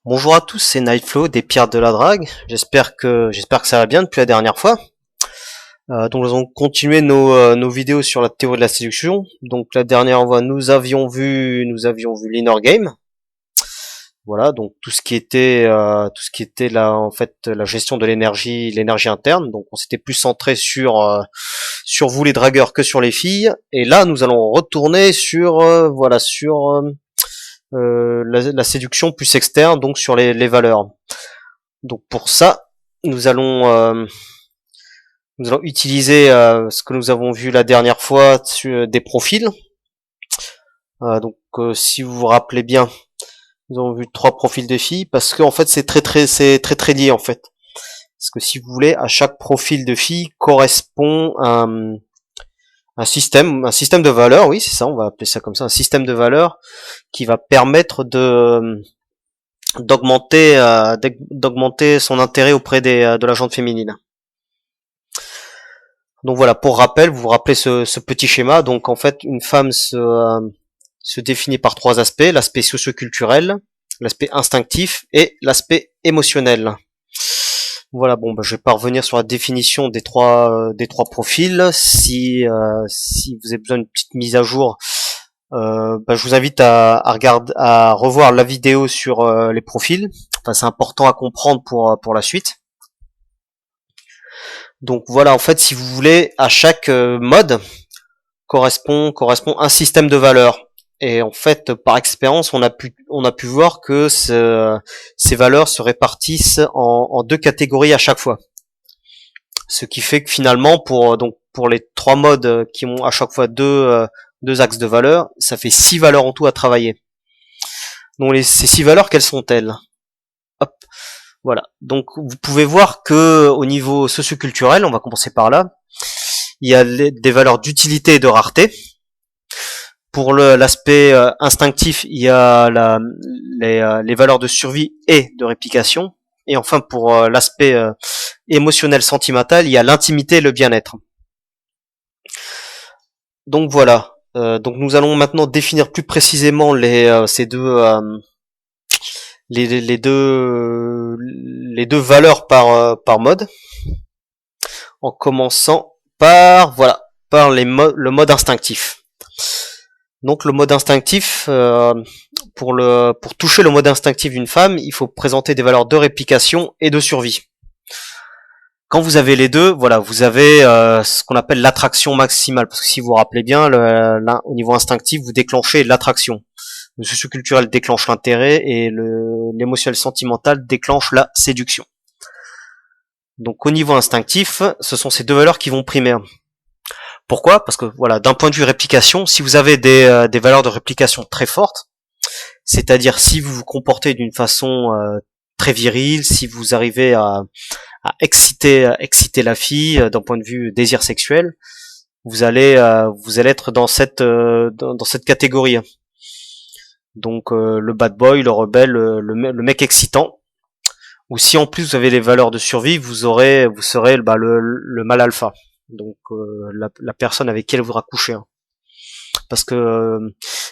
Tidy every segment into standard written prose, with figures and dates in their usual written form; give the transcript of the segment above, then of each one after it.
Bonjour à tous, c'est Nightflow des Pirates de la Drague. J'espère que ça va bien depuis la dernière fois. Donc nous allons continuer nos vidéos sur la théorie de la séduction. Donc la dernière fois nous avions vu l'inner game. Voilà, donc tout ce qui était là en fait la gestion de l'énergie interne. Donc on s'était plus centré sur vous les dragueurs que sur les filles. Et là nous allons retourner sur la séduction plus externe, donc sur les valeurs. Donc pour ça, nous allons euh, nous allons utiliser ce que nous avons vu la dernière fois sur des profils. Si vous vous rappelez bien, nous avons vu 3 profils de filles parce que en fait c'est très lié en fait. Parce que si vous voulez, à chaque profil de fille correspond un système de valeurs, oui c'est ça, on va appeler ça comme ça, un système de valeurs qui va permettre d'augmenter son intérêt auprès de la gente féminine. Donc voilà, pour rappel, vous vous rappelez ce petit schéma. Donc en fait, une femme se définit par 3 aspects: l'aspect socioculturel, l'aspect instinctif et l'aspect émotionnel. Voilà, bon, je vais pas revenir sur la définition des trois profils. Si vous avez besoin d'une petite mise à jour, je vous invite à revoir la vidéo sur les profils. Enfin, c'est important à comprendre pour la suite. Donc voilà, en fait, si vous voulez, à chaque mode correspond un système de valeurs. Et en fait, par expérience, on a pu voir que ces valeurs se répartissent en 2 catégories à chaque fois. Ce qui fait que finalement, pour les 3 modes qui ont à chaque fois deux axes de valeurs, ça fait 6 valeurs en tout à travailler. Donc ces 6 valeurs, quelles sont-elles? Hop, voilà. Donc vous pouvez voir que au niveau socioculturel, on va commencer par là, il y a des valeurs d'utilité et de rareté. Pour l'aspect instinctif, il y a les valeurs de survie et de réplication. Et enfin, pour l'aspect émotionnel sentimental, il y a l'intimité et le bien-être. Donc voilà. Donc nous allons maintenant définir plus précisément ces les deux valeurs par mode, en commençant par le mode instinctif. Donc le mode instinctif, pour toucher le mode instinctif d'une femme, il faut présenter des valeurs de réplication et de survie. Quand vous avez les deux, voilà, vous avez ce qu'on appelle l'attraction maximale. Parce que si vous vous rappelez bien, au niveau instinctif, vous déclenchez l'attraction. Le socioculturel déclenche l'intérêt et l'émotionnel sentimental déclenche la séduction. Donc au niveau instinctif, ce sont ces 2 valeurs qui vont primer. Pourquoi? Parce que voilà, d'un point de vue réplication, si vous avez des valeurs de réplication très fortes, c'est-à-dire si vous vous comportez d'une façon très virile, si vous arrivez à exciter la fille d'un point de vue désir sexuel, vous allez être dans cette catégorie. Donc le bad boy, le rebelle, le mec excitant. Ou si en plus vous avez les valeurs de survie, vous serez le mâle alpha. Donc la personne avec qui elle voudra coucher. Parce que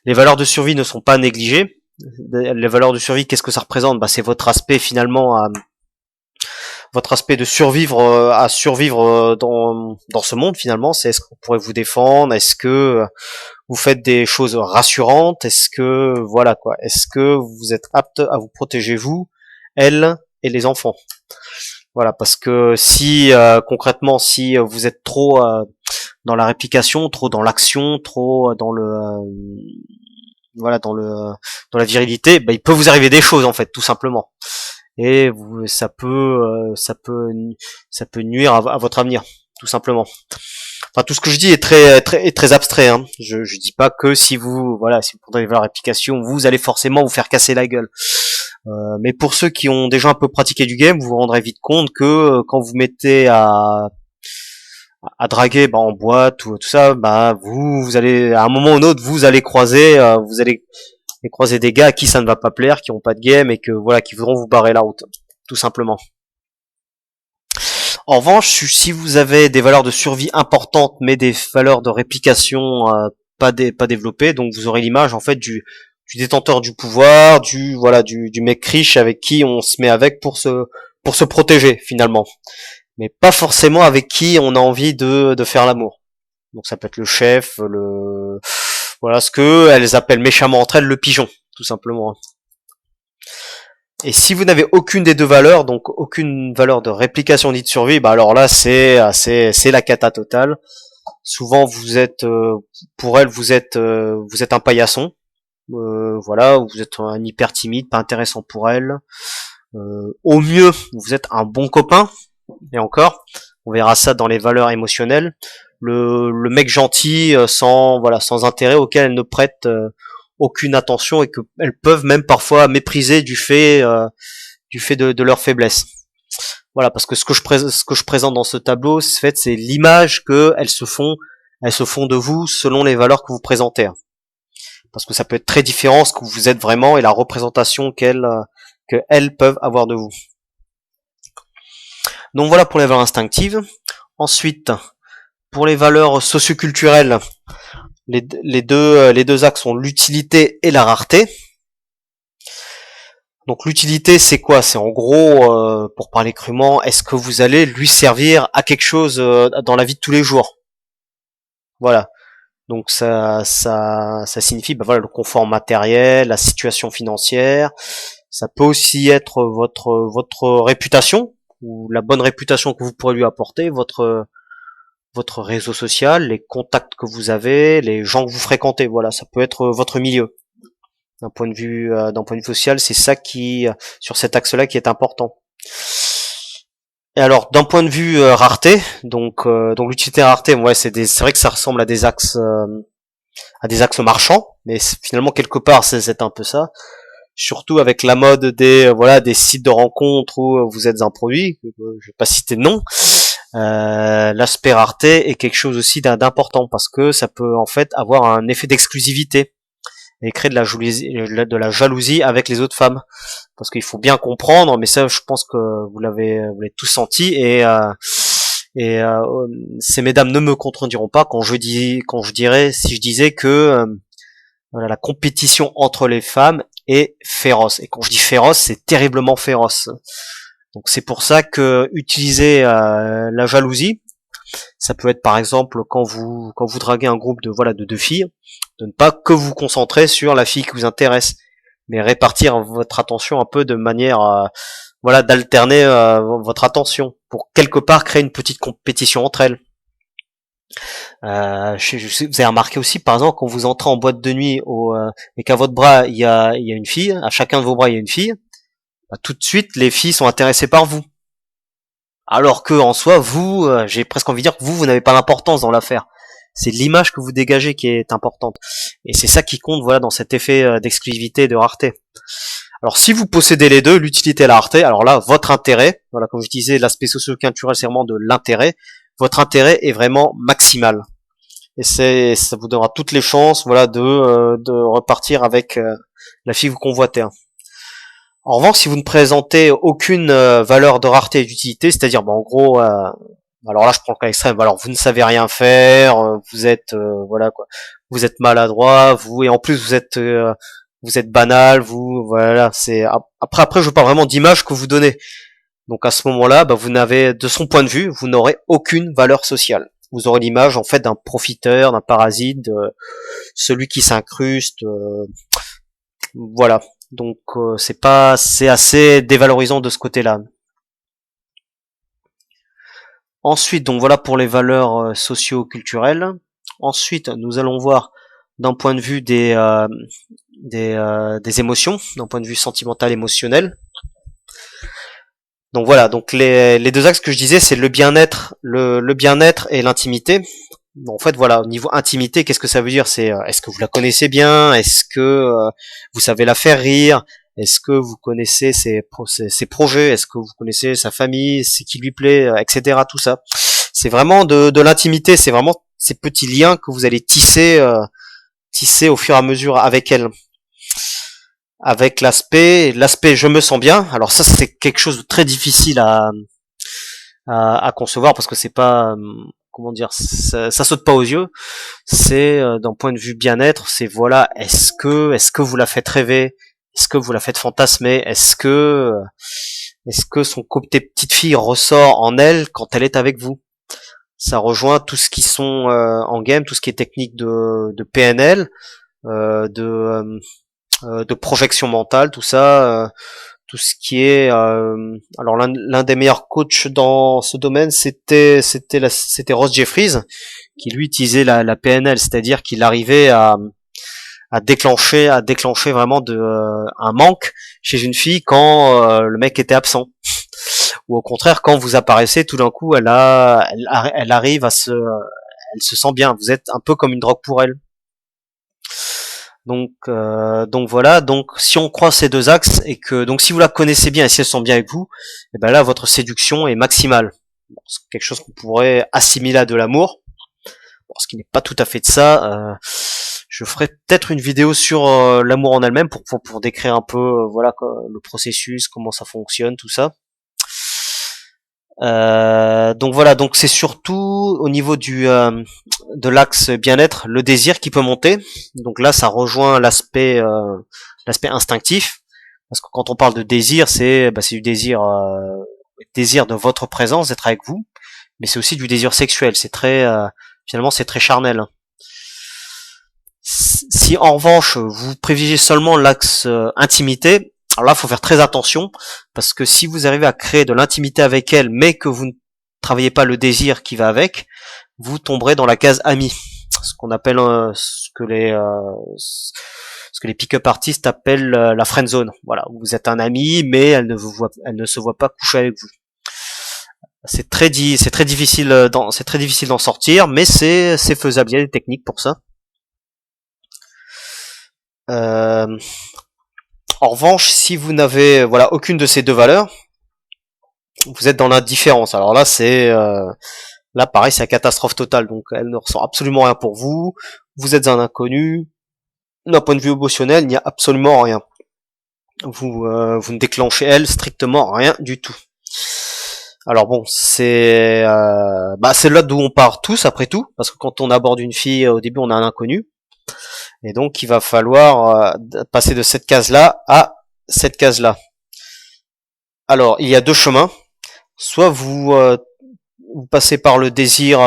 les valeurs de survie ne sont pas négligées. Les valeurs de survie, qu'est-ce que ça représente? C'est votre aspect finalement votre aspect de survivre à survivre dans ce monde finalement. C'est est-ce que vous pourrez vous défendre? Est-ce que vous faites des choses rassurantes? Est-ce que est-ce que vous êtes apte à vous protéger vous, elle et les enfants? Voilà, parce que si concrètement, si vous êtes trop dans la réplication, trop dans l'action, trop dans dans la virilité, il peut vous arriver des choses en fait, tout simplement. Et ça peut nuire à votre avenir, tout simplement. Enfin, tout ce que je dis est très abstrait. Hein. Je dis pas que si vous prenez la réplication, vous allez forcément vous faire casser la gueule. Mais pour ceux qui ont déjà un peu pratiqué du game, vous vous rendrez vite compte que quand vous mettez à draguer en boîte ou tout ça, vous allez à un moment ou un autre vous allez croiser des gars à qui ça ne va pas plaire, qui ont pas de game et qui voudront vous barrer la route, tout simplement. En revanche, si vous avez des valeurs de survie importantes mais des valeurs de réplication pas développées, donc vous aurez l'image en fait du du détenteur du pouvoir, du mec riche avec qui on se met avec pour se protéger finalement, mais pas forcément avec qui on a envie de faire l'amour. Donc ça peut être le chef, ce que elles appellent méchamment entre elles le pigeon, tout simplement. Et si vous n'avez aucune des deux valeurs, donc aucune valeur de réplication ni de survie, bah alors là c'est la cata totale. Souvent vous êtes pour elles vous êtes un paillasson, vous êtes un hyper timide, pas intéressant pour elles. Au mieux vous êtes un bon copain, et encore, on verra ça dans les valeurs émotionnelles. Le mec gentil sans intérêt, auquel elles ne prêtent aucune attention et que elles peuvent même parfois mépriser du fait de leur faiblesse. Voilà, parce que ce que je présente dans ce tableau, c'est l'image que elles se font de vous selon les valeurs que vous présentez. Parce que ça peut être très différent ce que vous êtes vraiment et la représentation qu'elles peuvent avoir de vous. Donc voilà pour les valeurs instinctives. Ensuite, pour les valeurs socioculturelles, les deux axes sont l'utilité et la rareté. Donc l'utilité, c'est quoi? C'est en gros, pour parler crûment, est-ce que vous allez lui servir à quelque chose dans la vie de tous les jours? Voilà. Donc ça signifie le confort matériel, la situation financière. Ça peut aussi être votre réputation, ou la bonne réputation que vous pourrez lui apporter, votre réseau social, les contacts que vous avez, les gens que vous fréquentez. Voilà, ça peut être votre milieu. D'un point de vue social, c'est ça sur cet axe-là qui est important. Et alors, d'un point de vue rareté, donc l'utilité et la rareté, c'est vrai que ça ressemble à des axes marchands, mais finalement quelque part c'est un peu ça. Surtout avec la mode des sites de rencontres où vous êtes un produit, je vais pas citer de nom. L'aspect rareté est quelque chose aussi d'important parce que ça peut en fait avoir un effet d'exclusivité et créer de la jalousie avec les autres femmes, parce qu'il faut bien comprendre, mais ça je pense que vous l'avez tous senti, et ces mesdames ne me contrediront pas quand je disais que la compétition entre les femmes est féroce, et quand je dis féroce, c'est terriblement féroce. Donc c'est pour ça que utiliser la jalousie, ça peut être par exemple quand vous draguez un groupe de deux filles, de ne pas que vous concentrer sur la fille qui vous intéresse, mais répartir votre attention un peu de manière d'alterner votre attention pour quelque part créer une petite compétition entre elles. Vous avez remarqué aussi par exemple quand vous entrez en boîte de nuit et qu'à votre bras il y a une fille, à chacun de vos bras il y a une fille, tout de suite les filles sont intéressées par vous. Alors que en soi, vous, j'ai presque envie de dire que vous n'avez pas d'importance dans l'affaire. C'est l'image que vous dégagez qui est importante. Et c'est ça qui compte, dans cet effet d'exclusivité et de rareté. Alors si vous possédez les deux, l'utilité et la rareté, alors là, votre intérêt, comme je disais, l'aspect socio-culturel, c'est vraiment de l'intérêt. Votre intérêt est vraiment maximal. Et ça vous donnera toutes les chances, de repartir avec la fille que vous convoitez. En revanche, si vous ne présentez aucune valeur de rareté et d'utilité, c'est-à-dire, en gros, alors là, je prends le cas extrême. Alors, vous ne savez rien faire, vous êtes, vous êtes maladroit, et en plus vous êtes banal, c'est après, je parle vraiment d'image que vous donnez. Donc à ce moment-là, vous n'avez, de son point de vue, vous n'aurez aucune valeur sociale. Vous aurez l'image en fait d'un profiteur, d'un parasite, de celui qui s'incruste, voilà. Donc c'est assez dévalorisant de ce côté-là. Ensuite, donc voilà pour les valeurs socio-culturelles. Ensuite, nous allons voir d'un point de vue des émotions, d'un point de vue sentimental, émotionnel. Donc voilà, donc les deux axes que je disais, c'est le bien-être, le bien-être et l'intimité. Bon, en fait, au niveau intimité, qu'est-ce que ça veut dire? C'est est-ce que vous la connaissez bien? Est-ce que vous savez la faire rire? Est-ce que vous connaissez ses projets? Est-ce que vous connaissez sa famille? Ce qui lui plaît, etc. Tout ça. C'est vraiment de l'intimité. C'est vraiment ces petits liens que vous allez tisser au fur et à mesure avec elle. Avec l'aspect je me sens bien. Alors ça, c'est quelque chose de très difficile à concevoir parce que c'est pas comment dire, ça saute pas aux yeux. C'est d'un point de vue bien-être, c'est voilà, est-ce que vous la faites rêver, est-ce que vous la faites fantasmer, est-ce que son côté petite fille ressort en elle quand elle est avec vous. Ça rejoint tout ce qui sont en game, tout ce qui est technique de PNL, de projection mentale, tout ça, tout ce qui est alors l'un des meilleurs coachs dans ce domaine, c'était Ross Jeffries, qui lui utilisait la PNL, c'est-à-dire qu'il arrivait à déclencher vraiment un manque chez une fille quand le mec était absent, ou au contraire quand vous apparaissez tout d'un coup elle arrive elle se sent bien, vous êtes un peu comme une drogue pour elle. Donc voilà, donc si on croise ces deux axes et que donc si vous la connaissez bien et si elle se sent bien avec vous, et ben là votre séduction est maximale. Bon, c'est quelque chose qu'on pourrait assimiler à de l'amour, bon, ce qui n'est pas tout à fait de ça. Je ferai peut-être une vidéo sur l'amour en elle-même pour décrire un peu voilà le processus, comment ça fonctionne, tout ça. Donc voilà, donc c'est surtout au niveau de l'axe bien-être, le désir qui peut monter. Donc là, ça rejoint l'aspect instinctif, parce que quand on parle de désir, c'est du désir de votre présence, d'être avec vous, mais c'est aussi du désir sexuel. C'est très finalement c'est très charnel. Si en revanche vous privilégiez seulement l'axe intimité, alors là, il faut faire très attention, parce que si vous arrivez à créer de l'intimité avec elle, mais que vous ne travaillez pas le désir qui va avec, vous tomberez dans la case ami, ce qu'on appelle ce que les pick-up artistes appellent la friend zone. Voilà, vous êtes un ami, mais elle ne se voit pas coucher avec vous. C'est très difficile d'en sortir, mais c'est faisable. Il y a des techniques pour ça. En revanche, si vous n'avez aucune de ces deux valeurs, vous êtes dans l'indifférence. Alors là, là pareil, c'est la catastrophe totale. Donc elle ne ressent absolument rien pour vous. Vous êtes un inconnu. D'un point de vue émotionnel, il n'y a absolument rien. Vous ne déclenchez elle strictement rien du tout. Alors bon, c'est là d'où on part tous après tout, parce que quand on aborde une fille au début, on a un inconnu. Et donc, il va falloir passer de cette case-là à cette case-là. Alors, il y a deux chemins. Soit vous passez par le désir,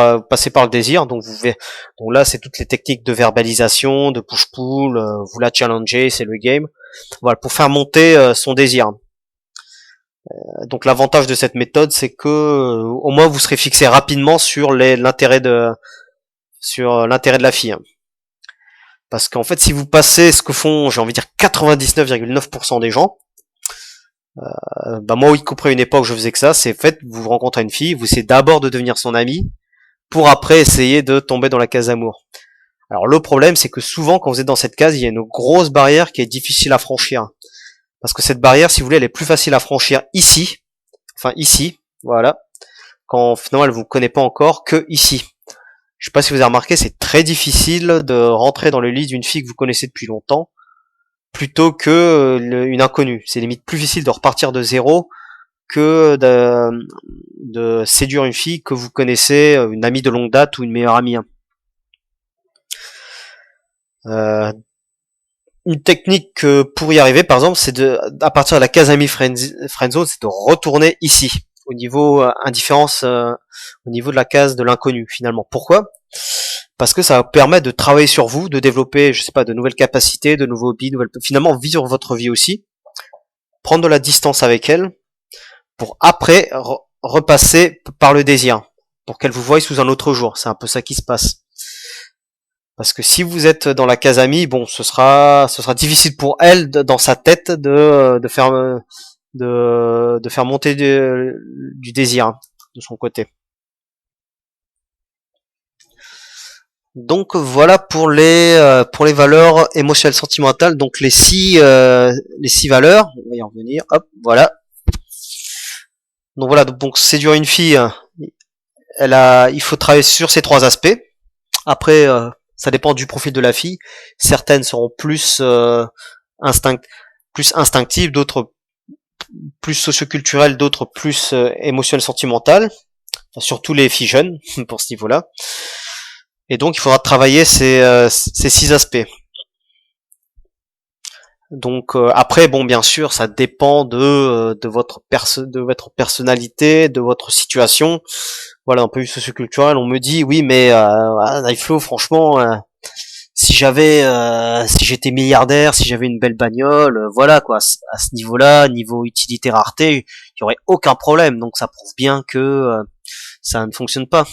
donc donc là, c'est toutes les techniques de verbalisation, de push-pull, vous la challengez, c'est le game. Voilà, pour faire monter son désir. Donc, l'avantage de cette méthode, c'est que au moins vous serez fixé rapidement sur l'intérêt de la fille. Parce qu'en fait, si vous passez ce que font, j'ai envie de dire 99,9% des gens, moi, y compris à une époque, je faisais que ça, c'est vous rencontrez une fille, vous essayez d'abord de devenir son ami, pour après essayer de tomber dans la case amour. Alors le problème, c'est que souvent, quand vous êtes dans cette case, il y a une grosse barrière qui est difficile à franchir. Parce que cette barrière, si vous voulez, elle est plus facile à franchir ici, voilà, quand finalement elle vous connaît pas encore, que ici. Je sais pas si vous avez remarqué, c'est très difficile de rentrer dans le lit d'une fille que vous connaissez depuis longtemps, plutôt que une inconnue. C'est limite plus difficile de repartir de zéro que de séduire une fille que vous connaissez, une amie de longue date ou une meilleure amie. Une technique pour y arriver, par exemple, c'est à partir de la case amie friendzone, c'est de retourner ici, au niveau indifférence, au niveau de la case de l'inconnu, finalement. Pourquoi ? Parce que ça va permettre de travailler sur vous, de développer, je sais pas, de nouvelles capacités, de nouveaux hobbies, finalement vivre votre vie aussi, prendre de la distance avec elle, pour après repasser par le désir, pour qu'elle vous voie sous un autre jour. C'est un peu ça qui se passe. Parce que si vous êtes dans la case amie, bon, ce sera difficile pour elle dans sa tête de faire monter du désir de son côté. Donc voilà pour les valeurs émotionnelles sentimentales. Donc les six valeurs. On va y en revenir. Hop, voilà. Donc voilà. Donc séduire une fille, il faut travailler sur ces trois aspects. Après, ça dépend du profil de la fille. Certaines seront plus instinctives, d'autres plus socioculturelles, d'autres plus émotionnelles, sentimentales. surtout les filles jeunes pour ce niveau-là. Et donc il faudra travailler ces 6 aspects. Donc après, bon, bien sûr, ça dépend de votre personnalité, de votre situation. Voilà, un peu socioculturel. On me dit oui, mais Knifeflo, franchement, si j'étais milliardaire, si j'avais une belle bagnole, voilà quoi, à ce niveau-là, niveau utilité rareté, il y aurait aucun problème. Donc ça prouve bien que ça ne fonctionne pas.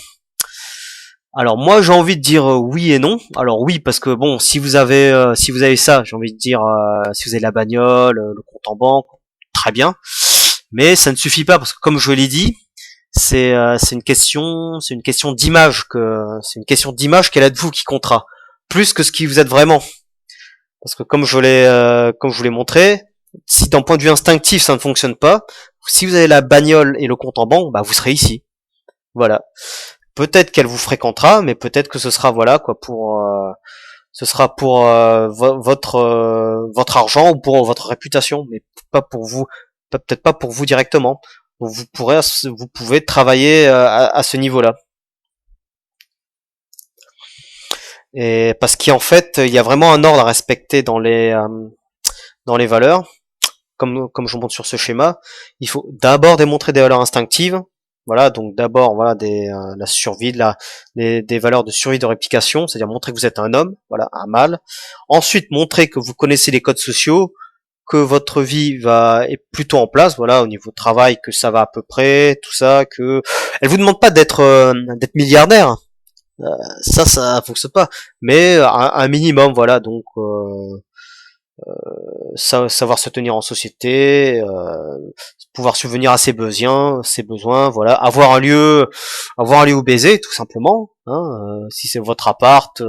Alors moi j'ai envie de dire oui et non. Alors oui parce que bon si vous avez ça, j'ai envie de dire si vous avez la bagnole, le compte en banque, très bien. Mais ça ne suffit pas parce que comme je l'ai dit, c'est une question d'image quelle êtes-vous qui comptera plus que ce qui vous êtes vraiment. Parce que comme je vous l'ai montré, si d'un point de vue instinctif ça ne fonctionne pas, si vous avez la bagnole et le compte en banque, bah vous serez ici. Voilà. Peut-être qu'elle vous fréquentera, mais peut-être que ce sera voilà quoi votre argent ou pour votre réputation, mais pas pour vous, peut-être pas pour vous directement. Donc vous pouvez travailler à ce niveau-là. Et parce qu'en fait, il y a vraiment un ordre à respecter dans les valeurs, comme je montre sur ce schéma. Il faut d'abord démontrer des valeurs instinctives. Voilà, donc d'abord voilà la survie, des valeurs de survie de réplication, c'est-à-dire montrer que vous êtes un homme, voilà, un mâle. Ensuite, montrer que vous connaissez les codes sociaux, que votre vie est plutôt en place, voilà, au niveau travail, que ça va à peu près, tout ça, que elle vous demande pas d'être milliardaire, ça fonctionne pas, mais un minimum, voilà, donc savoir se tenir en société, pouvoir subvenir à ses besoins, voilà, avoir un lieu où baiser, tout simplement. Hein, si c'est votre appart,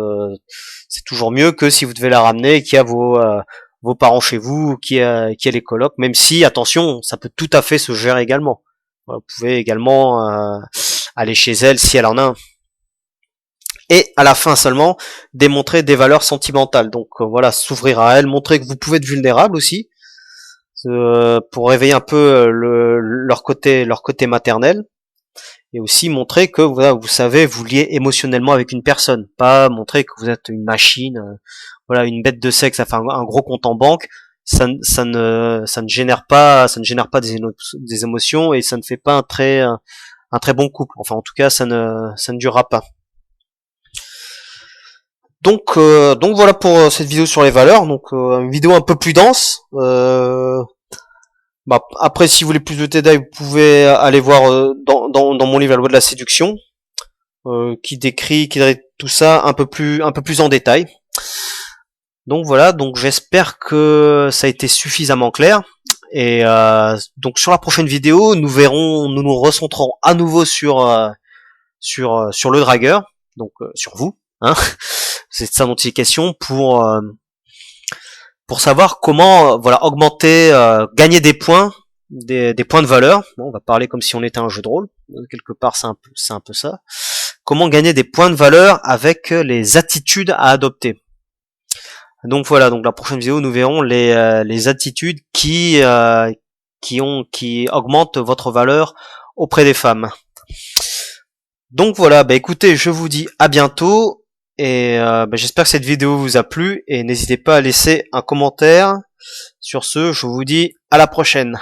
c'est toujours mieux que si vous devez la ramener et qu'il y a vos parents chez vous, qui a les colocs, même si, attention, ça peut tout à fait se gérer également. Vous pouvez également aller chez elle si elle en a un. Et à la fin seulement, démontrer des valeurs sentimentales. Donc voilà, s'ouvrir à elle, montrer que vous pouvez être vulnérable aussi, pour réveiller un peu leur côté maternel, et aussi montrer que voilà, vous savez vous lier émotionnellement avec une personne, pas montrer que vous êtes une machine, voilà, une bête de sexe, enfin un gros compte en banque, ça ne génère pas des émotions, et ça ne fait pas un très bon couple. Enfin en tout cas ça ne durera pas. Donc voilà pour cette vidéo sur les valeurs. Donc une vidéo un peu plus dense. Après, si vous voulez plus de détails, vous pouvez aller voir dans mon livre La loi de la séduction, qui décrit tout ça un peu plus en détail. Donc voilà. Donc j'espère que ça a été suffisamment clair. Et donc sur la prochaine vidéo, nous nous recentrons à nouveau sur le dragueur, donc sur vous. Hein. C'est de ça dont il est question pour savoir comment voilà augmenter, gagner des points, des points de valeur. Bon, on va parler comme si on était un jeu de rôle. Quelque part, c'est un peu ça. Comment gagner des points de valeur avec les attitudes à adopter. Donc voilà. Donc la prochaine vidéo, nous verrons les attitudes qui augmentent votre valeur auprès des femmes. Donc voilà. Écoutez, je vous dis à bientôt. Et j'espère que cette vidéo vous a plu, et n'hésitez pas à laisser un commentaire. Sur ce, je vous dis à la prochaine.